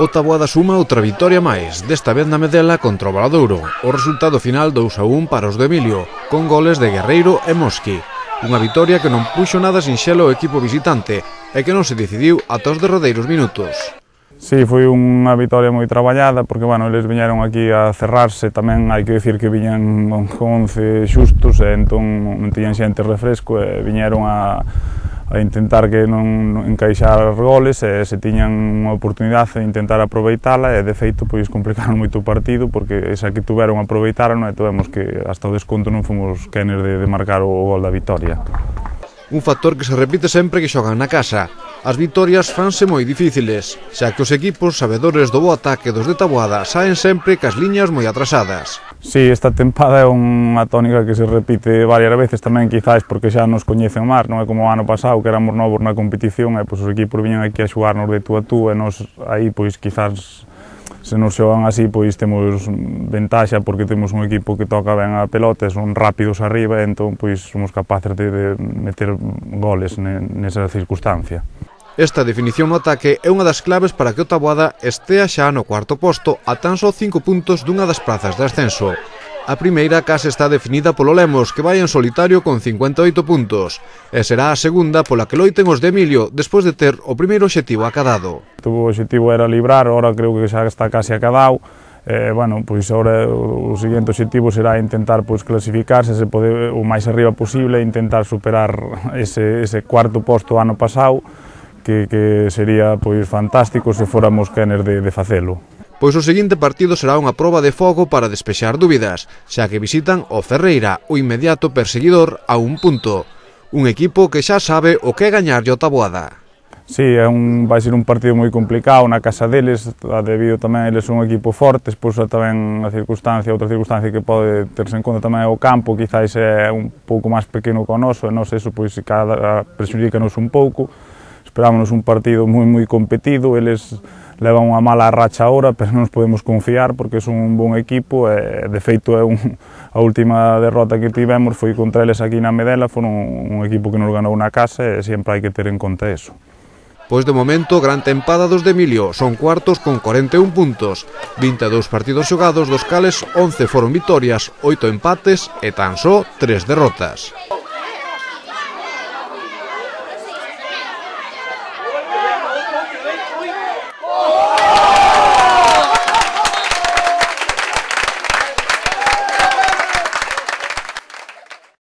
O Taboada suma outra vitoria máis, desta vez na Medela contra o Valadouro. O resultado final 2-1 para os de Emilio, con goles de Guerreiro e Mosqui. Unha vitoria que non puxo nada sinxelo ao equipo visitante e que non se decidiu ata os derradeiros minutos. Sí, foi unha vitoria moi traballada porque, bueno, eles viñeron aquí a cerrarse, tamén hai que dicir que viñan con 11 xustos e entón non tiñan xente refresco e viñeron a intentar que non encaixar goles e se tiñan unha oportunidade de intentar aproveitala e de feito pois complicaron moito o partido porque esa que tuveron aproveitaron e tivemos que hasta o desconto non fomos quenes de marcar o gol da vitoria. Un factor que se repite sempre que xogan na casa. As vitorias fanse moi difíciles, xa que os equipos sabedores do bo ataque dos de Taboada saen sempre cas liñas moi atrasadas. Sí, esta tempada é unha tónica que se repite varias veces tamén, quizás porque xa nos coñecen máis, non é como o ano pasado que éramos novos na competición e pois os equipos viñan aquí a xogarnos de tú a tú e nos aí pois quizás se nos xogan así pois temos ventaxa porque temos un equipo que toca ben a pelota, son rápidos arriba e entón pois somos capaces de meter goles nesa circunstancia. Esta definición no ataque é unha das claves para que o Taboada estea xa no cuarto posto a tan só 5 puntos dunha das prazas de ascenso. A primeira case está definida polo Lemos, que vai en solitario con 58 puntos, e será a segunda pola que loiten os de Emilio despois de ter o primeiro obxectivo acadado. O obxectivo era librar, ahora creo que xa está case acadado. Bueno, pois agora o seguinte obxectivo será intentar pois clasificarse se pode o máis arriba posible e intentar superar ese cuarto posto ano pasado, que sería pois fantástico se fóramos quenes de facelo. Pois o seguinte partido será unha proba de fogo para despexar dúbidas, xa que visitan o Ferreira, o inmediato perseguidor, a un punto. Un equipo que xa sabe o que é gañarlle o Taboada. Sí, vai ser un partido moi complicado na casa deles, debido tamén a eles son un equipo forte, pois tamén outra circunstancia que pode terse en conta tamén é o campo, quizás é un pouco máis pequeno que o noso, e nos eso pois prexudícanos un pouco. Esperámonos un partido moi competido, eles levan unha mala racha agora, pero non nos podemos confiar porque son un bon equipo e, de feito, a última derrota que tivemos foi contra eles aquí na Medela, foron un equipo que nos ganou na casa e sempre hai que ter en conta eso. Pois de momento, gran tempada dos de Emilio, son cuartos con 41 puntos, 22 partidos xogados, dos cales 11 foron vitorias, 8 empates e tan só 3 derrotas.